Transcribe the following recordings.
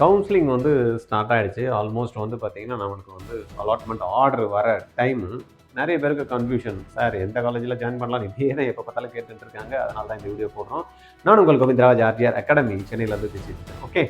Counselling வந்து start ஆயிடுச்சு. Almost வந்து பார்த்தீங்கன்னா, நமக்கு வந்து அலாட்மெண்ட் ஆர்டர் வர டைமு நெறைய பேருக்கு கன்ஃப்யூஷன். சார் எந்த காலேஜில ஜாயின் பண்ணலாம்? இதே தான் எப்போ பார்த்தாலும் கேட்டுட்டு இருக்காங்க. அதனால தான் இந்த வீடியோ போடுறோம். நான் உங்கள் கோவிந்தராஜ் ஆர்டிஆர் அகாடமி சென்னையிலேருந்து பேசிட்டு இருக்கேன். ஓகே.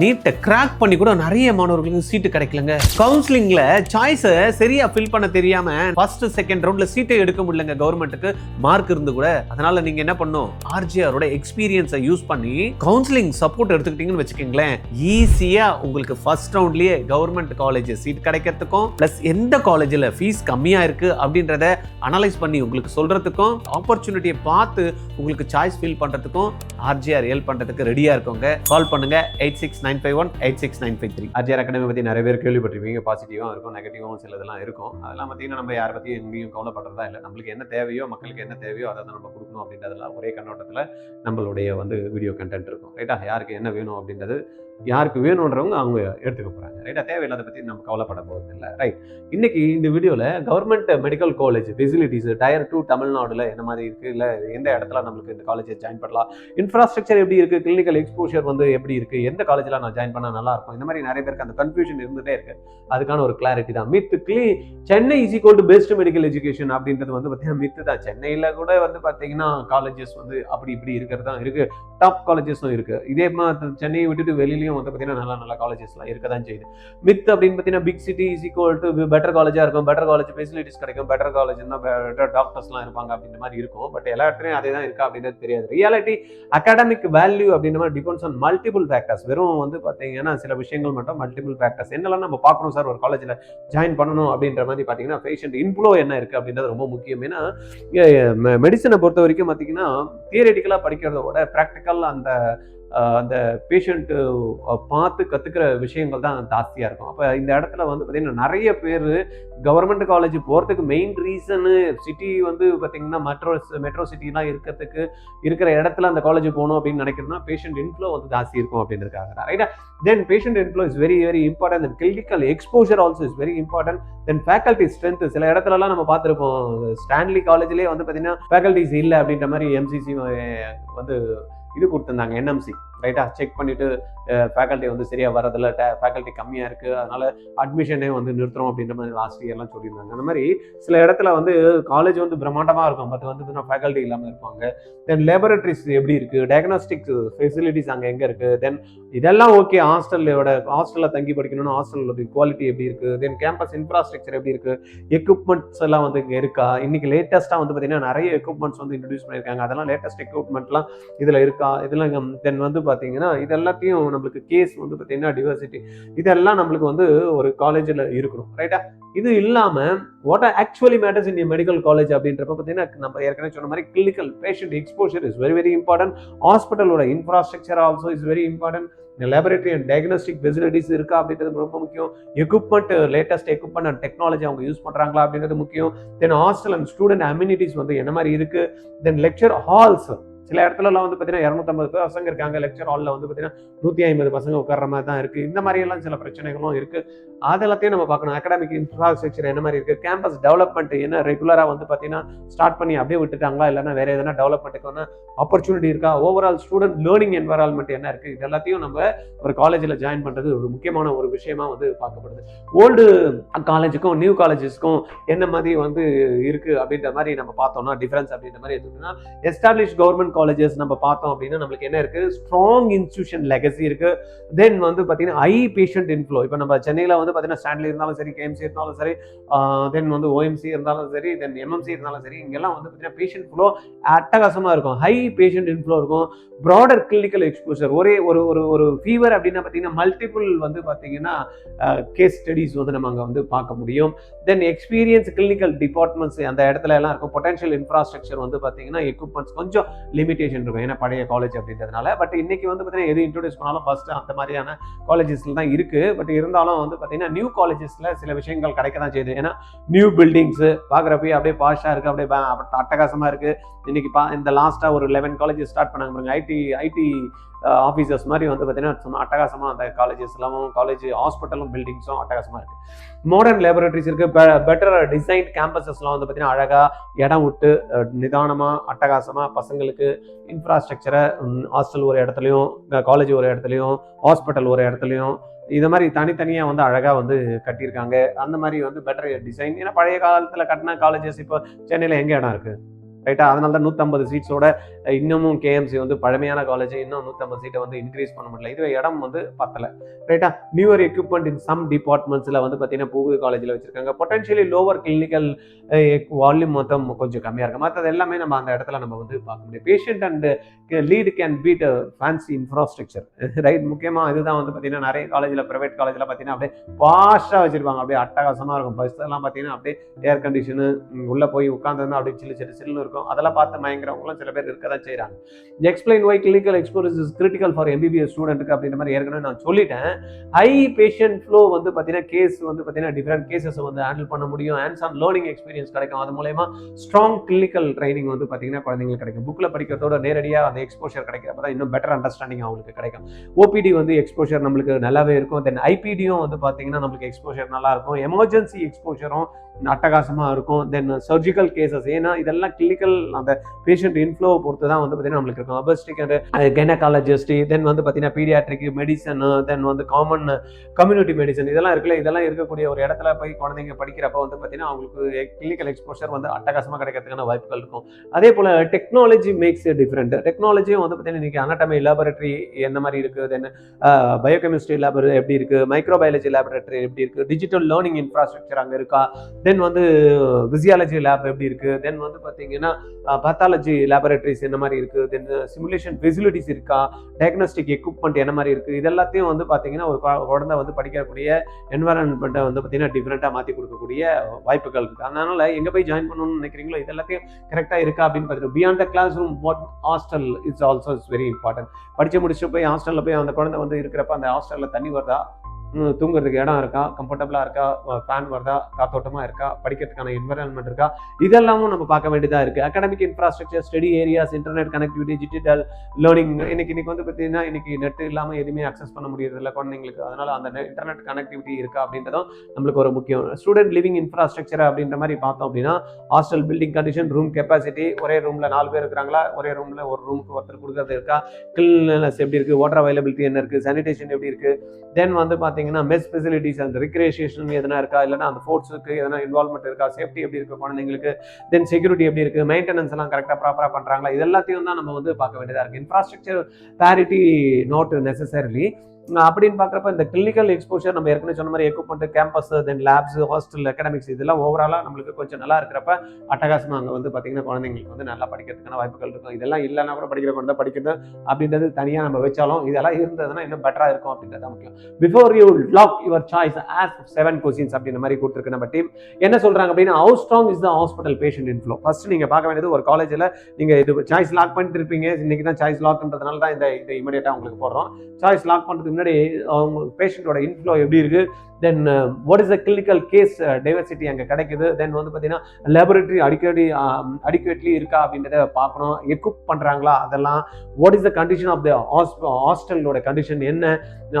நீட்டை கிராக் பண்ணி கூட நிறைய மாணவர்களுக்கு சீட்டு கிடைக்கலங்க. கவுன்சிலிங்ல சாய்ஸை சரியா ஃபில் பண்ண தெரியாம ஃபர்ஸ்ட் செகண்ட் ரவுண்ட்ல சீட்டை எடுக்க முடியலங்க கவர்மெண்ட்டுக்கு மார்க் இருந்து கூட. அதனால நீங்க என்ன பண்ணும், ஆர்ஜிஆரோட எக்ஸ்பீரியன்ஸை யூஸ் பண்ணி கவுன்சிலிங் சப்போர்ட் எடுத்துக்கிட்டீங்கன்னு வச்சுக்கோங்களேன், ஈஸியா உங்களுக்கு ஃபர்ஸ்ட் ரவுண்ட்லயே கவர்மெண்ட் காலேஜ் சீட் கிடைக்கிறதுக்கும் பிளஸ் எந்த காலேஜ்ல ஃபீஸ் கம்மியா இருக்கு அப்படின்றத அனலைஸ் பண்ணி உங்களுக்கு சொல்றதுக்கும் ஆப்பர்ச்சுனிட்டியை பார்த்து உங்களுக்கு சாய்ஸ் ஃபில் பண்றதுக்கும் ஆர்ஜிஆர் ஹெல்ப் பண்றதுக்கு ரெடியா இருக்கோங்க. கால் பண்ணுங்க 8695186953. ஆர்ஜிஆர் அகாடமி பத்தி நிறைய பேர் கேள்விப்பட்டிருப்பீங்க. பாசிட்டிவாகவும் இருக்கும், நெகட்டிவாகவும் சிலதெல்லாம் இருக்கும். அதெல்லாம் பார்த்தீங்கன்னா நம்ம யாரை பற்றியும் எங்கேயும் கவலைப்படுறதா இல்லை. நம்மளுக்கு என்ன தேவையோ, மக்களுக்கு என்ன தேவையோ அதை தான் நம்ம கொடுக்கணும் அப்படின்றதெல்லாம் ஒரே கண்ணோட்டத்தில் நம்மளுடைய வந்து வீடியோ கண்டென்ட் இருக்கும். ரைட்டா? யாருக்கு என்ன வேணும் அப்படின்றது யாருக்கு வேணுன்றவங்க அவங்க எடுத்துக்க போகிறாங்க. ரைட்டா? தேவையில்லாத பற்றி நம்ம கவலைப்பட போகிறது இல்லை. ரைட். இன்னைக்கு இந்த வீடியோவில் government medical college facilities tier 2 தமிழ்நாடுல என்ன மாதிரி இருக்குது, இல்லை எந்த இடத்துல நம்மளுக்கு இந்த காலேஜை ஜாயின் பண்ணலாம், இன்ஃப்ராஸ்ட்ரக்சர் எப்படி இருக்குது, கிளினிக்கல் எக்ஸ்போஷர் வந்து எப்படி இருக்குது, எந்த காலேஜில் நான் ஜாயின் பண்ணால் நல்லா இருக்கும், இந்த மாதிரி நிறைய பேருக்கு அந்த கன்ஃபியூஷன் இருந்துகிட்டே இருக்கு. அதுக்கான ஒரு கிளாரிட்டி தான். Chennai is equal to best medical education அப்படின்றது வந்து பார்த்தீங்கன்னா மித்து தான். சென்னையில் கூட வந்து பார்த்தீங்கன்னா காலேஜஸ் வந்து அப்படி இப்படி இருக்கிறது தான் இருக்குது. டாப் காலேஜஸும் இருக்குது. இதே மாதிரி சென்னையை விட்டுட்டு வெளியிலையும் வந்து பார்த்தீங்கன்னா நல்ல நல்ல காலேஜஸ்லாம் இருக்க தான் செய்யுது. மித் அப்படின்னு பார்த்தீங்கன்னா big city is equal to better காலேஜாக இருக்கும், பெட்டர் காலேஜ் ஃபெசிலிட்டிஸ் கிடைக்கும், பெட்டர் காலேஜ் தான் பெட்டர் டாக்டர்ஸ்லாம் இருப்பாங்க அப்படின்ற மாதிரி இருக்கும். பட் எல்லா இடத்துலையும் அதே தான் இருக்கா அப்படின்றது தெரியாது. ரியாலிட்டி அகாடமிக் வேல்யூ அப்படின்ற மாதிரி டிபெண்ட்ஸ் ஆன் மல்டிபிள் ஃபேக்டர்ஸ். வெறும் வந்து பார்த்தீங்கன்னா சில விஷயங்கள் மட்டும் மல்டிபிள் ஃபேக்டர்ஸ். என்னெல்லாம் நம்ம பார்க்கணும் சார் ஒரு காலேஜில் ஜாயின் பண்ணணும் அப்படின்ற மாதிரி பார்த்தீங்கன்னா பேஷண்ட் இன்ஃப்ளோ என்ன இருக்குது அப்படின்றது ரொம்ப முக்கியம். ஏன்னா மெடிசனை பொறுத்த வரைக்கும் பார்த்தீங்கன்னா தியரிட்டிக்கலாக படிக்கிறத விட ப்ராக்டிக்கல் அந்த பேஷண்ட்டு பார்த்து கற்றுக்கிற விஷயங்கள் தான் ஜாஸ்தியாக இருக்கும். அப்போ இந்த இடத்துல வந்து பார்த்திங்கன்னா நிறைய பேர் கவர்மெண்ட் காலேஜ் போகிறதுக்கு மெயின் ரீசனு சிட்டி வந்து பார்த்திங்கன்னா மெட்ரோ சிட்டிலாம் இருக்கிற இடத்துல அந்த காலேஜ் போகணும் அப்படின்னு நினைக்கிறதுனா பேஷண்ட் இன்ஃப்ளோ வந்து ஜாஸ்தி இருக்கும் அப்படின்னு இருக்காங்க. ரைட்டா? Then patient inflow is very very important. Then clinical exposure also is very important. Then faculty strength. சில இடத்துலலாம் நம்ம பார்த்துருப்போம், ஸ்டான்லி காலேஜ்லேயே வந்து பார்த்திங்கன்னா ஃபேக்கல்டிஸ் இல்லை அப்படின்ற மாதிரி எம்சிசி வந்து இது கொடுத்துருந்தாங்க, என்எம்சி. ரைட்டா? செக் பண்ணிட்டு ஃபேக்கல்ட்டி வந்து சரியாக வரதில்லை, ஃபேக்கல்ட்டி கம்மியாக இருக்குது, அதனால் அட்மிஷனே வந்து நிறுத்துறோம் அப்படின்ற மாதிரி லாஸ்ட் இயர்லாம் சொல்லியிருந்தாங்க. அந்த மாதிரி சில இடத்துல வந்து காலேஜ் வந்து பிரம்மாண்டமாக இருக்கும், பட் வந்து ஃபேக்கல்ட்டி இல்லாமல் இருப்பாங்க. தென் லேபரட்டரிஸ் எப்படி இருக்குது, டயக்னாஸ்டிக் ஃபெசிலிட்டிஸ் அங்கே எங்கே இருக்குது, தென் இதெல்லாம் ஓகே. ஹாஸ்டலில் தங்கி படிக்கணும்னா ஹாஸ்டலோட குவாலிட்டி எப்படி இருக்குது, தென் கேம்பஸ் இன்ஃப்ராஸ்ட்ரக்சர் எப்படி இருக்குது, எக்யூப்மெண்ட்ஸ் எல்லாம் வந்து இங்கே இருக்கா. இன்றைக்கி லேட்டஸ்ட்டாக வந்து பார்த்திங்கன்னா நிறைய எக்யூப்மெண்ட்ஸ் வந்து இன்ட்ரடியூஸ் பண்ணியிருக்காங்க. அதெல்லாம் லேட்டஸ்ட் எக்யூப்மெண்ட்லாம் இதில் இருக்கா, இதெல்லாம் தென் வந்து பார்த்தீங்கன்னா இது எல்லாத்தையும் நம்மளுக்கு கேஸ் வந்து பார்த்தீங்கன்னா டிவர்சிட்டி இதெல்லாம் நம்மளுக்கு வந்து ஒரு காலேஜில் இருக்கணும். ரைட்டா? இது இல்லாமல் what actually matters in medical college அப்படின்றப்ப பார்த்தீங்கன்னா நம்ம ஏற்கனவே சொன்ன மாதிரி clinical patient exposure is very very important. ஹாஸ்பிட்டலோட infrastructure also is very important. Laboratory and diagnostic facilities இருக்கா அப்படின்றது ரொம்ப முக்கியம். Equipment, latest equipment and technology அவங்க யூஸ் பண்ணுறாங்களா அப்படின்றது முக்கியம். Then hostel and student amenities வந்து என்ன மாதிரி இருக்குது. தென் லெக்சர் ஹால்ஸ், சில இடத்துலலாம் வந்து பார்த்தீங்கன்னா 250 பசங்க இருக்காங்க, லெக்சர் ஹாலில் வந்து பார்த்தீங்கன்னா 150 பசங்க உட்கார்ற மாதிரி தான் இருக்குது. இந்த மாதிரியெல்லாம் சில பிரச்சனைகளும் இருக்குது. அதெல்லாத்தையும் நம்ம பார்க்கணும். அகாடமிக் இன்ஃப்ராஸ்ட்ரக்சர் என்ன மாதிரி இருக்குது, கேம்பஸ் டெவலப்மெண்ட் என்ன ரெகுலராக வந்து பார்த்தீங்கன்னா ஸ்டார்ட் பண்ணி அப்படியே விட்டுட்டாங்களா, இல்லைன்னா வேறு எதனா டெவலப்மெண்ட்டுக்கான ஆப்பர்ச்சுனிட்டி இருக்கா, ஓவரால் ஸ்டூடெண்ட் லேர்னிங் என்வரான்மெண்ட் என்ன இருக்குது, இது எல்லாத்தையும் நம்ம ஒரு காலேஜில் ஜாயின் பண்ணுறது ஒரு முக்கியமான ஒரு விஷயமா வந்து பார்க்கப்படுது. ஓல்டு காலேஜுக்கும் நியூ காலேஜஸ்க்கும் என்ன மாதிரி வந்து இருக்குது அப்படின்ற மாதிரி நம்ம பார்த்தோம்னா டிஃப்ரென்ஸ் அப்படின்ற மாதிரி எதுனா, எஸ்டாப்ளிஷ் கவர்மெண்ட் காலேஜஸ் நம்ம பார்த்தோம் அப்படின்னா நம்மளுக்கு என்ன இருக்கு, ஸ்ட்ராங் இன்ஸ்டிடியூஷன் லெகசி இருக்கு. தென் வந்து பார்த்தீங்கன்னா ஹை பேஷண்ட் இன்ஃப்ளோ. இப்போ நம்ம சென்னையில் வந்து பார்த்தீங்கன்னா ஸ்டான்லி இருந்தாலும் சரி, கேஎம்சி இருந்தாலும் சரி, தென் வந்து ஓஎம்சி இருந்தாலும் சரி, தென் எம்எம்சி இருந்தாலும் சரி, இங்கெல்லாம் வந்து பார்த்தீங்கன்னா பேஷண்ட் ஃப்ளோ அட்டகாசமாக இருக்கும், ஹை பேஷண்ட் இன்ஃப்ளோ இருக்கும், ப்ராடர் கிளினிக்கல் எக்ஸ்போஷர். ஒரே ஒரு ஃபீவர் அப்படின்னா பார்த்தீங்கன்னா மல்டிபிள் வந்து பார்த்தீங்கன்னா கேஸ் ஸ்டடிஸ் வந்து நம்ம அங்கே வந்து பார்க்க முடியும். தென் எக்ஸ்பீரியன்ஸ் கிளினிக்கல் டிபார்ட்மெண்ட்ஸ் அந்த இடத்துல எல்லாம் இருக்கும். பொட்டன்ஷியல் இன்ஃப்ராஸ்ட்ரக்சர் வந்து பார்த்தீங்கன்னா எக்யூப்மெண்ட்ஸ் கொஞ்சம் லிமிடேஷன் இருக்கும், ஏன்னா பழைய காலேஜ் அப்படின்றதுனால. பட் இன்னைக்கு வந்து பார்த்தீங்கன்னா எது இன்ட்ரோடியூஸ் பண்ணாலும் ஃபர்ஸ்ட் அந்த மாதிரியான காலேஜஸ்ல தான் இருக்கு. பட் இருந்தாலும் வந்து பார்த்தீங்கன்னா நியூ காலேஜஸ்ல சில விஷயங்கள் கிடைக்க தான் செய்யுது. ஏன்னா நியூ பில்டிங்ஸ் பார்க்குறப்ப அப்படியே பாஷா இருக்கு, அப்படியே அட்டகாசமா இருக்கு. இன்னைக்கு இந்த லாஸ்டா ஒரு 11 காலேஜஸ் ஸ்டார்ட் பண்ணாங்க பாருங்க, ஐடி ஆஃபீஸர்ஸ் மாதிரி வந்து பார்த்தீங்கன்னா அட்டகாசமாக அந்த காலேஜஸ்லாம், காலேஜ் ஹாஸ்பிட்டலும் பில்டிங்ஸும் அட்டகாசமாக இருக்குது. மாடர்ன் லேபரேட்டரிஸ் இருக்குது, பெட்டர் டிசைன் கேம்பஸஸ்லாம் வந்து பார்த்தீங்கன்னா அழகாக இடம் விட்டு நிதானமாக அட்டகாசமாக பசங்களுக்கு இன்ஃப்ராஸ்ட்ரக்சரை ஹாஸ்டல் ஒரு இடத்துலையும், காலேஜ் ஒரு இடத்துலையும், ஹாஸ்பிட்டல் ஒரு இடத்துலையும் இது மாதிரி தனித்தனியாக வந்து அழகாக வந்து கட்டியிருக்காங்க. அந்த மாதிரி வந்து பெட்டர் டிசைன். ஏன்னா பழைய காலத்தில் கட்டின காலேஜஸ் இப்போ சென்னையில் எங்கே இடம் இருக்குது, ரைட்டா? அதனால தான் 150 சீட்ஸோட இன்னமும் கேஎம்சி வந்து பழமையான காலேஜ் இன்னும் 150 சீட்டை வந்து இன்க்ரீஸ் பண்ண முடியல. இதுவே இடம் வந்து பத்தலை, ரைட்டா? நியூவர் எக்யூப்மெண்ட் இன் சம் டிபார்ட்மெண்ட்ஸில் வந்து பார்த்தீங்கன்னா புது காலேஜில் வச்சிருக்காங்க. பொட்டன்ஷியலி லோவர் கிளினிக்கல் வால்யூம் மொத்தம் கொஞ்சம் கம்மியாக இருக்குது. மற்றது எல்லாமே நம்ம அந்த இடத்துல நம்ம வந்து பார்க்க முடியும். Patient and lead can beat fancy infrastructure, right? முக்கியமாக இதுதான் வந்து பார்த்தீங்கன்னா நிறைய காலேஜில், ப்ரைவேட் காலேஜில் பார்த்தீங்கன்னா அப்படியே பாஷாக வச்சிருப்பாங்க, அப்படியே அட்டகாசமாக இருக்கும். பஸ் எல்லாம் பார்த்தீங்கன்னா அப்படியே ஏர் கண்டிஷனு, உள்ளே போய் உட்காந்துருந்தா அப்படியே சில்லு இருக்கும். அதெல்லாம் பார்த்து மயங்கிறவங்களும் சில பேர் இருக்க தான் செய்கிறாங்க. Explain why clinical exposure is critical for MBBS ஸ்டூடெண்ட்டுக்கு அப்படின்ற மாதிரி ஏற்கனவே நான் சொல்லிட்டேன். ஹை பேஷண்ட் ஃப்ளோ வந்து பார்த்தீங்கன்னா கேஸ் வந்து பார்த்தீங்கன்னா டிஃப்ரெண்ட் கேசஸ் வந்து ஹேண்டில் பண்ண முடியும். ஹேண்ட்ஸ் ஆன் லேர்னிங் எக்ஸ்பீரியன்ஸ் கிடைக்கும். அது மூலமா ஸ்ட்ராங் கிளினிக்கல் ட்ரைனிங் வந்து பார்த்தீங்கன்னா குழந்தைங்களுக்கு கிடைக்கும். புக்கில் படிக்கிறதோட நேரடியாக அந்த எக்ஸ்போஷர் கிடைக்கிறப்ப தான் இன்னும் பெட்டர் அண்டர்ஸ்டாண்டிங் அவங்களுக்கு கிடைக்கும். ஓபிடி வந்து எக்ஸ்போஷர் நம்மளுக்கு நல்லாவே இருக்கும். தென் ஐபிடியும் வந்து பார்த்தீங்கன்னா நம்மளுக்கு எக்ஸ்போஷர் நல்லா இருக்கும். எமர்ஜென்சி எக்ஸ்போஷரும் அட்டகாசமாக இருக்கும். தென் சர்ஜிக்கல் கேசஸ், ஏன்னா இதெல்லாம் கிளினிக்கல் அந்த பேஷண்ட் இன்ஃப்ளோ பொறுத்து தான் வந்து பார்த்தீங்கன்னா நம்மளுக்கு இருக்கும். அபஸ்டிக் அண்ட் கைனகாலஜிஸ்ட், தென் வந்து பார்த்தீங்கன்னா பீடியாட்ரிக் மெடிசன், தென் வந்து காமன் கம்யூனிட்டி மெடிசன், இதெல்லாம் இருக்குல்ல. இதெல்லாம் இருக்கக்கூடிய ஒரு இடத்துல போய் குழந்தைங்க படிக்கிறப்ப வந்து பார்த்தீங்கன்னா அவங்களுக்கு கிளினிக்கல் எக்ஸ்போஷர் வந்து அட்டகாசமாக கிடைக்கிறதுக்கான வாய்ப்புகள் இருக்கும். அதே போல் டெக்னாலஜி மேக்ஸ் டிஃப்ரெண்ட். டெக்னாலஜியும் வந்து பார்த்தீங்கன்னா இன்னைக்கு அனாட்டமி லேபரட்டரி எந்த மாதிரி இருக்குது, தென் பயோகெமிஸ்ட்ரி லேபரட்டரி எப்படி இருக்குது, மைக்ரோபயாலஜி லேபரட்டரி எப்படி இருக்குது, டிஜிட்டல் லேர்னிங் இன்ஃப்ராஸ்ட்ரக்சர் அங்கே இருக்கா, தென் வந்து பிசியாலஜி லேப் எப்படி இருக்கு, தென் வந்து பார்த்தீங்கன்னா பேத்தாலஜி லேபரட்டரிஸ் என்ன மாதிரி இருக்கு, தென் சிமுலேஷன் ஃபெசிலிட்டிஸ் இருக்கா, டயக்னோஸ்டிக் எக்யூப்மெண்ட் என்ன மாதிரி இருக்கு, இது எல்லாத்தையும் வந்து பார்த்தீங்கன்னா ஒரு குழந்தை வந்து படிக்கக்கூடிய என்வரான்மெண்ட்டை வந்து பார்த்தீங்கன்னா டிஃப்ரெண்ட்டாக மாற்றி கொடுக்கக்கூடிய வாய்ப்புகள் இருக்கு. அதனால எங்கே போய் ஜாயின் பண்ணணும்னு நினைக்கிறீங்களோ இது எல்லாத்தையும் கரெக்டாக இருக்கா அப்படின்னு பார்த்துட்டு beyond the classroom what hostel it's also is very important. படிச்சு முடிச்சுட்டு போய் ஹாஸ்டலில் போய் அந்த குழந்தை வந்து இருக்கிறப்ப அந்த ஹாஸ்டலில் தண்ணி வருதா, தூங்குறதுக்கு இடம் இருக்கா, கம்ஃபர்டபுளாக இருக்கா, ஃபேன் வருதா, காத்தோட்டமாக இருக்கா, படிக்கிறதுக்கான என்வரான்மெண்ட் இருக்கா, இதெல்லாமும் நம்ம பார்க்க வேண்டியதாக இருக்குது. Academic infrastructure, study areas, internet connectivity, digital learning. இன்னைக்கு வந்து பார்த்தீங்கன்னா இன்னைக்கு நெட் இல்லாமல் எதுவுமே அக்சஸ் பண்ண முடியறதில்ல குழந்தைங்களுக்கு. அதனால அந்த இன்டர்நெட் கனெக்டிவிட்டி இருக்கா அப்படின்றதும் நம்மளுக்கு ஒரு முக்கியம். ஸ்டூடெண்ட் லிவிங் இன்ஃப்ராஸ்ட்ரக்சர் அப்படின்ற மாதிரி பார்த்தோம் அப்படின்னா hostel building condition, room capacity, ஒரே ரூமில் 4 பேர் இருக்கிறாங்களா, ஒரே ரூமில் ஒரு ரூமுக்கு ஒருத்தர் கொடுக்கறது இருக்கா, கிளீனஸ் எப்படி இருக்குது, வாட்டர் அவைலபிலிட்டி என்ன இருக்குது, சானிடேஷன் எப்படி இருக்குது, தென் வந்து பார்த்தீங்கன்னா மெஸ் ஃபெசிலிட்டிஸ் அண்ட் ரிக்ரியேஷன் எதனா இருக்கா, இல்லைன்னா அந்த ஸ்போர்ட்ஸுக்கு எதனா இன்வால்மெண்ட் இருக்கா, சேஃப்டி எப்படி இருக்குது குழந்தைங்களுக்கு, தென் செக்யூரிட்டி எப்படி இருக்குது, மெயின்டெனன்ஸ் எல்லாம் கரெக்டாக ப்ராப்பராக பண்ணுறாங்களா, இது எல்லாத்தையும் தான் நம்ம வந்து பார்க்க வேண்டியதாக இருக்குது. இன்ஃப்ராஸ்ட்ரக்சர் பேரிட்டி நாட் நெசசரிலி அப்படின்னு பார்க்குறப்ப இந்த கிளினிக்கல் எக்ஸ்போஷர் நம்ம ஏற்கனவே சொன்ன மாதிரி எக்யூப்மெண்ட், கேம்பஸ், தென் லேப்ஸ், ஹாஸ்டல், அகாடமிக்ஸ் இதெல்லாம் ஓவராலாக நம்மளுக்கு கொஞ்சம் நல்லா இருக்கிறப்ப அட்டகாசமாக அங்கே வந்து பார்த்தீங்கன்னா குழந்தைங்களுக்கு வந்து நல்லா படிக்கிறதுக்கான வாய்ப்புகள் இருக்கும். இதெல்லாம் இல்லைன்னா கூட படிக்கிற குழந்தை படிக்கிறது அப்படின்றது தனியாக நம்ம வச்சாலும் இதெல்லாம் இருந்ததுன்னா இன்னும் பெட்டராக இருக்கும் அப்படின்றது முக்கியம். Before you lock your choice ask 7 questions அப்படின்ற மாதிரி கொடுத்துருக்கு நம்ம டீம். என்ன சொல்கிறாங்க அப்படின்னா, how strong is the hospital patient inflow. First நீங்கள் பார்க்க வேண்டியது ஒரு காலேஜில் நீங்கள் இது சாய்ஸ் லாக் பண்ணிட்டு இருப்பீங்க. இன்னைக்கு தான் சாய்ஸ் லாக்ன்றதுனால தான் இந்த இமீடியட்டாக உங்களுக்கு போடுறோம். சாய்ஸ் லாக் பண்ணுறதுக்கு முன்னாடி அவங்க பேஷண்ட்டோட இன்ஃப்ளோ எப்படி இருக்குது, then what is the clinical case diversity அங்கே கிடைக்குது, தென் வந்து பார்த்தீங்கன்னா லேபரேட்டரி அடிக்குவேட்லி இருக்கா அப்படின்றத பார்க்கணும். எக்யூப் பண்ணுறாங்களா அதெல்லாம், what is the condition of the ஹாஸ்டலோட கண்டிஷன் என்ன,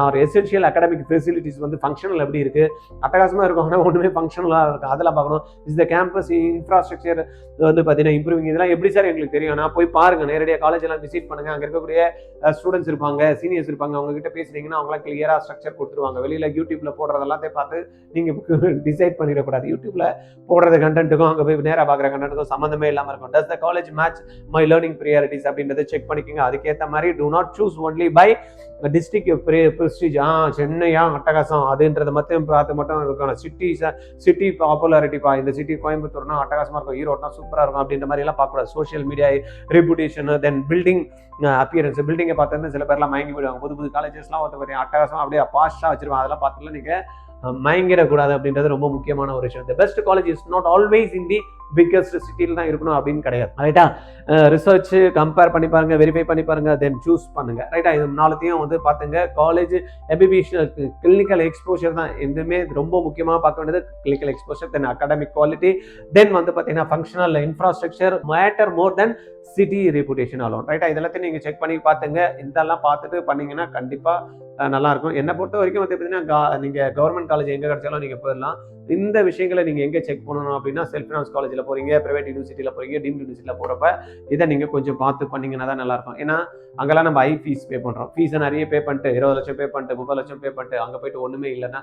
ஒரு எசென்ஷியல் அகாடமிக் ஃபெசிலிட்டிஸ் வந்து ஃபங்க்ஷனல் எப்படி இருக்குது, அட்டகாசமாக இருக்கும் ஆனால் ஒன்றுமே ஃபங்க்ஷனலாக இருக்கும், அதெல்லாம் பார்க்கணும். இஸ் த கேம்பஸ் இன்ஃப்ராஸ்ட்ரக்சர் வந்து பார்த்தீங்கன்னா இம்ப்ரூவிங். இதெல்லாம் எப்படி சார் எங்களுக்கு தெரியும், நான் போய் பாருங்கள், நேரடியாக காலேஜ் எல்லாம் விசிட் பண்ணுங்கள், அங்கே இருக்கக்கூடிய ஸ்டூடெண்ட்ஸ் இருப்பாங்க, சீனியர்ஸ் இருப்பாங்க, அவங்க கிட்ட பேசுனீங்கன்னா அவங்களாம் கிளியராக ஸ்ட்ரக்சர் கொடுத்துருவாங்க. வெளியில் யூடியூப்ல போடுறதெல்லாம் பார்த்து நீங்கள் டிசைட் பண்ணிடக்கூடாது. யூடியூப்ல போடுறது கண்டென்ட்டுக்கும் அங்கே போய் நேராக பார்க்குற கண்டென்ட்டுக்கும் சம்மந்தமே இல்லாமல் இருக்கும். Does the college match my learning priorities அப்படின்றத செக் பண்ணிக்கோங்க. அதுக்கேற்ற மாதிரி do not choose only by district prestige, சென்னையா அட்டகாசம் அதுன்றதை மட்டும் பார்த்து மட்டும் இருக்கணும். சிட்டி பாப்புலாரிட்டிப்பா, இந்த சிட்டி கோயம்புத்தூர்னா அட்டகாசமாக இருக்கும், ஈரோட்னா சூப்பராக இருக்கும் அப்படின்ற மாதிரி எல்லாம் பார்க்கக்கூடாது. சோஷியல் மீடியா ரெபுடேஷன், தென் பில்டிங் அப்பியரன்ஸ். பில்டிங்கை பார்த்தோன்னா சில பேர்லாம் மயங்கி போயிடுவாங்க. புது காலேஜஸ்லாம் ஒருத்தர் அட்டகாசமாக அப்படியே பாஸ்டாக வச்சிருவாங்க. அதெல்லாம் பார்த்துலாம் நீங்கள் மயங்கிடக்கூடாது அப்படின்றது ரொம்ப முக்கியமான ஒரு விஷயம். The best college is not always in the biggest சிட்டியில் தான் இருக்கணும் அப்படின்னு கிடையாது, ரைட்டா? ரிசர்ச் கம்பேர் பண்ணி பாருங்க, வெரிஃபை பண்ணி பாருங்க, தென் சூஸ் பண்ணுங்க, ரைட்டா? இது நாலுத்தையும் வந்து பார்த்துங்க. காலேஜ் எம்பிபிஎஸ் கிளினிக்கல் எக்ஸ்போஷர் தான் எதுவுமே ரொம்ப முக்கியமாக பார்க்க வேண்டியது. கிளினிக்கல் எக்ஸ்போஷர், தென் அகாடமிக் குவாலிட்டி, தென் வந்து பார்த்தீங்கன்னா ஃபங்க்ஷனல் இன்ஃப்ராஸ்ட்ரக்சர் மேட்டர் மோர் தென் சிட்டி ரெபுடேஷன் ஆலும், ரைட்டா? இதெல்லாத்தையும் நீங்கள் செக் பண்ணி பார்த்துங்க. இதெல்லாம் பார்த்துட்டு பண்ணீங்கன்னா கண்டிப்பாக நல்லாயிருக்கும். என்னை பொறுத்த வரைக்கும் வந்து பார்த்தீங்கன்னா, நீங்கள் கவர்மெண்ட் காலேஜ் எங்கே கிடைச்சாலும் நீங்கள் போயிடலாம். இந்த விஷயங்களை நீங்கள் எங்கே செக் பண்ணணும் அப்படின்னா, செல்ஃப் ஃபினான்ஸ் காலேஜில் போகிறீங்க, ப்ரைவேட் யூனிவர்சிட்டியில் போகிறீங்க, டீம்டு யூனிவர்சிட்டியில் போகிறப்ப இதை நீங்கள் கொஞ்சம் பார்த்து பண்ணிங்கன்னா தான் நல்லாயிருக்கும். ஏன்னா அங்கெல்லாம் நம்ம ஹை ஃபீஸ் பே பண்ணுறோம். ஃபீஸை நிறைய பே பண்ணிட்டு 20 லட்சம் பே பண்ணிட்டு 30 லட்சம் பே பண்ணிட்டு அங்கே போயிட்டு ஒன்றுமே இல்லைன்னா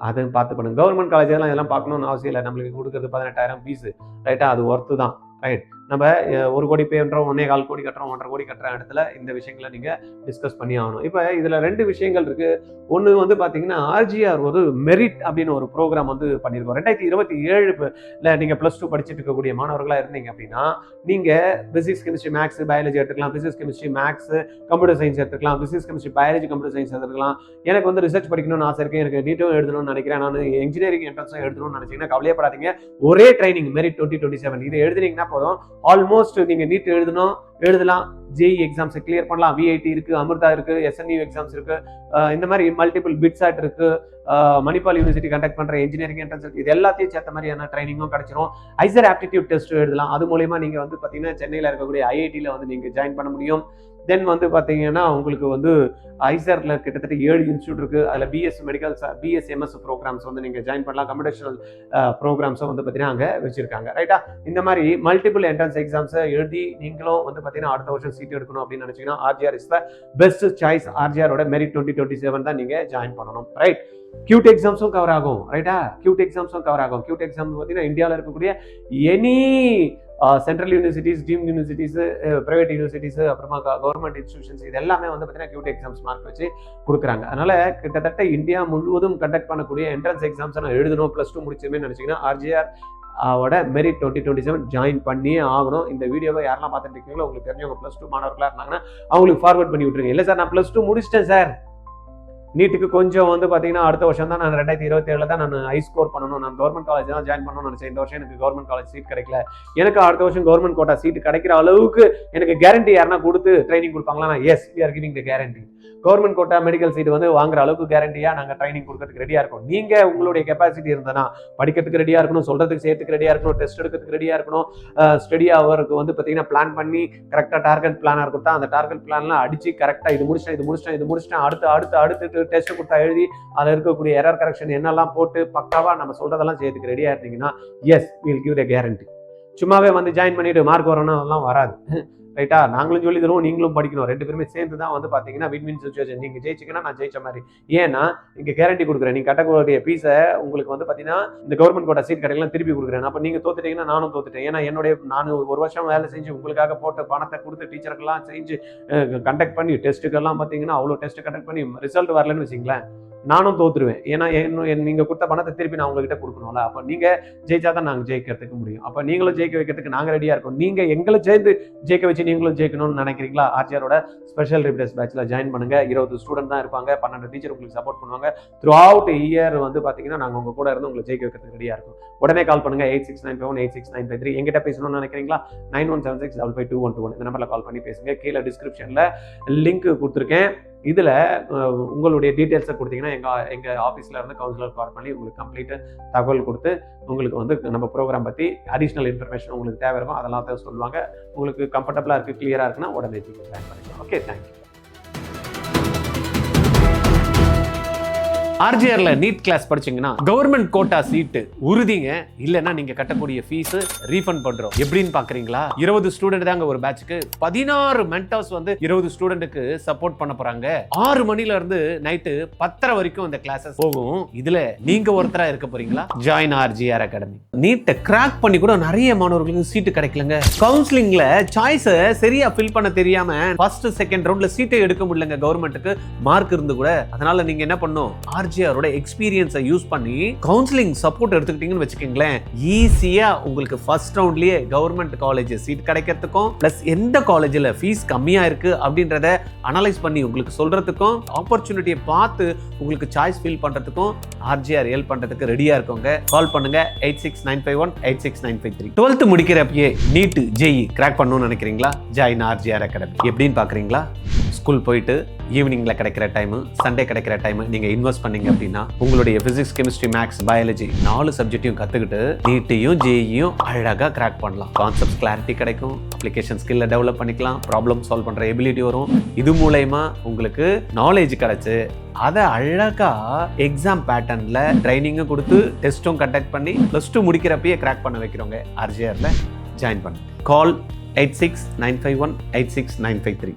அதுவும் பார்த்து பண்ணுங்க. கவர்மெண்ட் காலேஜெல்லாம் இதெல்லாம் பார்க்கணும்னு அவசியம் இல்லை. நம்மளுக்கு கொடுக்குறது 18,000 ஃபீஸு, ரைட்டாக? அது ஒர்த்து தான், ரைட்? நம்ம 1 கோடி பே பண்ணுறோம், 1.25 கோடி கட்டுறோம், 1.5 கோடி கட்டுற இடத்துல இந்த விஷயங்களை நீங்கள் டிஸ்கஸ் பண்ணி ஆகணும். இப்போ இதில் 2 விஷயங்கள் இருக்குது. ஒன்று வந்து பார்த்தீங்கன்னா, ஆர்ஜிஆர் ஒரு மெரிட் அப்படின்னு ஒரு ப்ரோக்ராம் வந்து பண்ணியிருக்கோம். 2027 நீங்கள் +2 படிச்சுட்டு இருக்கக்கூடிய மாணவர்களாக இருந்தீங்க அப்படின்னா, நீங்கள் பிசிக்ஸ், கெமிஸ்ட்ரி, மேக்ஸ், பயாலஜி எடுத்துக்கலாம். Physics, chemistry, maths, computer science எடுத்துக்கலாம். Physics, chemistry, biology, computer science எடுத்துக்கலாம். எனக்கு வந்து ரிசர்ச் படிக்கணும்னு ஆசை இருக்குது, எனக்கு நீட்டும் எழுதணும்னு நினைக்கிறேன், நான் இன்ஜினியரிங் என்ட்ரன்ஸும் எழுதணும்னு நினைச்சீங்கன்னா கவலையப்படாதீங்க. ஒரே ட்ரைனிங் மெரிட் 2027. இதை எழுதுனீங்கன்னா போதும், ஆல்மோஸ்ட் நீங்கள் நீட் எழுதலாம், ஜேஇ எக்ஸாம்ஸை கிளியர் பண்ணலாம். விஐடி இருக்கு, அமிர்தா இருக்கு, எஸ்என்யூ எக்ஸாம்ஸ் இருக்கு, இந்த மாதிரி மல்டிபிள் பிட்சாட் இருக்கு, மணிப்பால் யூனிவர்சிட்டி கண்டக்ட் பண்ற இன்ஜினியரிங் என்ட்ரன்ஸ் இருக்கு. இது எல்லாத்தையும் சேர்த்த மாதிரியான ட்ரைனிங்கும் கிடைச்சிரும். ஐசர் ஆப்டிடியூட் டெஸ்ட் எழுதலாம். அது மூலமா நீங்க வந்து பாத்தீங்கன்னா சென்னையில் இருக்கக்கூடிய ஐஐடியில் வந்து நீங்க ஜாயின் பண்ண முடியும். தென் வந்து பார்த்தீங்கன்னா உங்களுக்கு வந்து ஐசரில் கிட்டத்தட்ட 7 இன்ஸ்டியூட் இருக்குது. அதில் BS medical, BS MS programs வந்து நீங்கள் ஜாயின் பண்ணலாம். கம்ப்யூட்டேஷனல் ப்ரோக்ராம்ஸும் வந்து பார்த்தீங்கன்னா அங்கே வச்சுருக்காங்க, ரைட்டா? இந்த மாதிரி மல்டிபிள் என்ட்ரன்ஸ் எக்ஸாம்ஸை எழுதி நீங்களும் வந்து பார்த்தீங்கன்னா அடுத்த வருஷம் சீட் எடுக்கணும் அப்படின்னு நினச்சிங்கன்னா RGR is the best choice. ஆர்ஜிஆரோட மெரிட் 2027 தான் நீங்கள் ஜாயின் பண்ணணும், ரைட்? கியூட் எக்ஸாம்ஸும் கவர் ஆகும், ரைட்டா? கியூட் எக்ஸாம்ஸும் கவர் ஆகும். கியூட் எக்ஸாம்ஸ் பார்த்தீங்கன்னா இந்தியாவில் இருக்கக்கூடிய any central universities, team universities, private universities, அப்புறமா கவர்மெண்ட் இன்ஸ்டிடியூஷன்ஸ், இது எல்லாமே வந்து பார்த்தீங்கன்னா கியூட் எக்ஸாம்ஸ் மார்க் வச்சு கொடுக்குறாங்க. அதனால கிட்டத்தட்ட இந்தியா முழுவதும் கண்டக்ட் பண்ணக்கூடிய என்ட்ரன்ஸ் எக்ஸாம்ஸை நான் எழுதணும், +2 முடிச்சுமே நினைச்சீங்கன்னா ஆர்ஜிஆர் மெரிட் 2027 ஜாயின் பண்ணியே ஆகணும். இந்த வீடியோவை யாரெல்லாம் பார்த்துட்டு இருக்கீங்களோ உங்களுக்கு தெரிஞ்சவங்க +2 மாணவர்களாக இருந்தாங்கன்னா அவங்களுக்கு ஃபார்வர்ட் பண்ணி விட்டுருங்க. இல்லை சார் நான் +2 முடிச்சிட்டேன் சார், நீட்டுக்கு கொஞ்சம் வந்து பார்த்தீங்கன்னா அடுத்த வருஷம் தான், நான் 2027 தான் நான் ஹை ஸ்கோர் பண்ணணும், நான் கவர்மெண்ட் காலேஜ் தான் ஜாயின் பண்ணணும்னு நினைச்சேன், இந்த வருஷம் எனக்கு கவர்மெண்ட் காலேஜ் சீட் கிடைக்கல, எனக்கு அடுத்த வருஷம் கவர்மெண்ட் கோட்டா சீட் கிடைக்கிற அளவுக்கு எனக்கு கேரண்டி யாருன்னா கொடுத்து ட்ரைனிங் கொடுப்பாங்களா? Yes, we are giving the guarantee. Government quota medical seat வந்து வாங்குற அளவுக்கு கேரண்டியா நாங்கள் ட்ரைனிங் கொடுக்கறதுக்கு ரெடியா இருக்கோம். நீங்க உங்களுடைய கெப்பாசிட்டி இருந்தனா படிக்கிறதுக்கு ரெடியா இருக்கணும், சொல்றதுக்கு சேர்த்துக்கு ரெடியா இருக்கணும், டெஸ்ட் எடுக்கிறதுக்கு ரெடியா இருக்கணும், ஸ்டடி அவருக்கு வந்து பார்த்தீங்கன்னா பிளான் பண்ணி கரெக்டாக டார்கெட் பிளானாக கொடுத்தா அந்த டார்கெட் பிளான்லாம் அடிச்சு கரெக்டாக இது முடிச்சிட்டேன் அடுத்து டெஸ்ட் கொடுத்தா எழுதி அதில் இருக்கக்கூடிய எரர் கரெக்ஷன் என்னெல்லாம் போட்டு பக்காவா நம்ம சொல்றதெல்லாம் செய்யறதுக்கு ரெடியா இருந்தீங்கன்னா yes, will give the guarantee. சும்மாவே வந்து ஜாயின் பண்ணிட்டு மார்க் வரணும் அதெல்லாம் வராது, ரைட்டா? நாங்களும் சொல்லி தருவோம், நீங்களும் படிக்கணும், 2 பேருமே சேர்ந்து தான் வந்து பார்த்தீங்கன்னா வின் சுச்சுவேஷன். நீங்கள் ஜெயிச்சிங்கன்னா நான் ஜெயிச்ச மாதிரி. ஏன்னா இங்கே கேரண்டி கொடுக்குறேன், நீங்கள் கட்டக்கூடிய ஃபீஸை உங்களுக்கு வந்து பார்த்தீங்கன்னா இந்த கவர்மெண்ட் கோட்டா சீட் கடையெல்லாம் திருப்பி கொடுக்குறேன். அப்போ நீங்கள் தோத்துட்டீங்கன்னா நானும் தோத்துட்டேன். ஏன்னா நான் 1 வருஷம் வேலை செஞ்சு உங்களுக்காக போட்டு பணத்தை கொடுத்து டீச்சருக்கெல்லாம் செஞ்சு கண்டக்ட் பண்ணி டெஸ்ட்டுக்கெல்லாம் பார்த்தீங்கன்னா அவ்வளோ டெஸ்ட் கண்டக்ட் பண்ணி ரிசல்ட் வரலன்னு வச்சுங்களேன், நானும் தோத்துருவேன். ஏன்னா நீங்க கொடுத்த பணத்தை திருப்பி நான் உங்ககிட்ட கொடுக்கணும்ல. அப்ப நீங்க ஜெயிச்சா தான் நாங்க ஜெயிக்கிறதுக்கு முடியும். அப்ப நீங்களும் ஜெயிக்க வைக்கிறதுக்கு நாங்க ரெடியா இருக்கோம். நீங்க எங்களை சேர்ந்து ஜெயிக்க வச்சு நீங்களும் ஜெயிக்கணும்னு நினைக்கிறீங்களா? ஆர்ஜிஆரோட ஸ்பெஷல் ரிப்ளேஸ் பேட்ச்ல ஜாயின் பண்ணுங்க. 20 ஸ்டூடெண்ட் தான் இருப்பாங்க, 12 டீச்சர் உங்களுக்கு சப்போர்ட் பண்ணுவாங்க. த்ரூ அவுட் இயர் வந்து பாத்தீங்கன்னா நாங்க உங்க கூட இருந்து உங்களை ஜெயிக்க வைக்கிறதுக்கு ரெடியா இருக்கும். உடனே கால் பண்ணுங்க 8695186953. எங்கிட்ட பேசணும்னு நினைக்கிறீங்களா? 9176552121 இந்த நம்பர்ல கால் பண்ணி பேசுங்க. கீழே டிஸ்கிரிப்ஷன்ல லிங்க் கொடுத்துருக்கேன். இதுல உங்களுடைய டீட்டெயில்ஸை கொடுத்தீங்கன்னா எங்க ஆஃபீஸ்ல இருந்து கவுன்சிலர் கால் பண்ணி உங்களுக்கு கம்ப்ளீட் தகவல் கொடுத்து உங்களுக்கு வந்து நம்ம ப்ரோக்ராம் பத்தி அடிஷனல் இன்ஃபர்மேஷன் உங்களுக்கு தேவை இருக்கும், அதெல்லாம் சொல்லுவாங்க. உங்களுக்கு கம்ஃபர்டபுளா இருக்கு, கிளியரா இருக்குன்னா உடனே ஜாயின் பண்ணிக்கலாம். Okay, thank you. ஆர்ஜிஆர்ல நீட் கிளாஸ் படிச்சீங்கன்னா கவர்மெண்ட் கோட்டா சீட்டு உறுதிங்க. இல்லைன்னா நீங்க கட்டக்கூடிய ஃபீஸ் ரீஃபண்ட் பண்றோம். எப்படின்னு பாக்குறீங்களா? 20 ஸ்டூடெண்ட் தாங்க ஒரு பேட்சுக்கு. 16 மென்டர்ஸ் வந்து 20 ஸ்டூடெண்ட்டுக்கு சப்போர்ட் பண்ண போறாங்க. 6 மணில இருந்து நைட்டு 10:30 வரைக்கும் இந்த கிளாஸஸ் போகும். இதுல நீங்க ஒருத்தரா இருக்க போறீங்களா? Join RGR academy. நீட்டை கிராக் பண்ணி கூட நிறைய மாணவர்களுக்கு சீட்டு கிடைக்கலங்க. கவுன்சிலிங்ல சாய்ஸை சரியா ஃபில் பண்ண தெரியாம ஃபர்ஸ்ட் செகண்ட் ரவுண்ட்ல சீட்டை எடுக்க முடியலங்க கவர்மெண்ட்டுக்கு மார்க் இருந்து கூட. அதனால நீங்க என்ன பண்ணும்? ஆர்ஜிஆரோட எக்ஸ்பீரியன்ஸை யூஸ் பண்ணி கவுன்சிலிங் சப்போர்ட் எடுத்துக்கிட்டீங்கன்னு வச்சுக்கீங்களேன், ஈஸியா உங்களுக்கு ஃபர்ஸ்ட் ரவுண்ட்லயே கவர்மெண்ட் காலேஜ் சீட் கிடைக்கிறதுக்கும் பிளஸ் எந்த காலேஜ்ல ஃபீஸ் கம்மியா இருக்கு அப்படின்றத அனலைஸ் பண்ணி உங்களுக்கு சொல்றதுக்கும் ஆப்பர்ச்சுனிட்டியை பார்த்து உங்களுக்கு சாய்ஸ் ஃபில் பண்றதுக்கும் ஆர்ஜிஆர் ஹெல்ப் பண்றதுக்கு ரெடியா இருக்கோங்க. கால் பண்ணுங்க 8695186953. 12th முடிக்கிறப்பயே நீட் ஜேஇ கிராக் பண்ணணும்னு நினைக்கிறீங்களா? Join RGR academy. எப்படின்னு பாக்குறீங்களா? ஸ்கூல் போயிட்டு ஈவினிங்கில் கிடைக்கிற டைமு, சண்டே கிடைக்கிற டைமு நீங்கள் இன்வெஸ்ட் பண்ணீங்க அப்படின்னா உங்களுடைய ஃபிசிக்ஸ், கெமிஸ்ட்ரி, மேக்ஸ், பயாலஜி 4 சப்ஜெக்டையும் கற்றுக்கிட்டு நீட்டையும் ஜேஇயும் அழகாக கிராக் பண்ணலாம். கான்செப்ட் கிளாரிட்டி கிடைக்கும், அப்ளிகேஷன் ஸ்கில்லை டெவலப் பண்ணிக்கலாம், ப்ராப்ளம் சால்வ் பண்ணுற எபிலிட்டி வரும். இது மூலயமா உங்களுக்கு நாலேஜ் கிடைச்சு அதை அழகாக எக்ஸாம் பேட்டர்னில் ட்ரைனிங்கும் கொடுத்து டெஸ்ட்டும் கண்டக்ட் பண்ணி +2 முடிக்கிறப்பயே கிராக் பண்ண வைக்கிறவங்க RJRல ஜாயின் பண்ணுங்க. கால் 8695186953.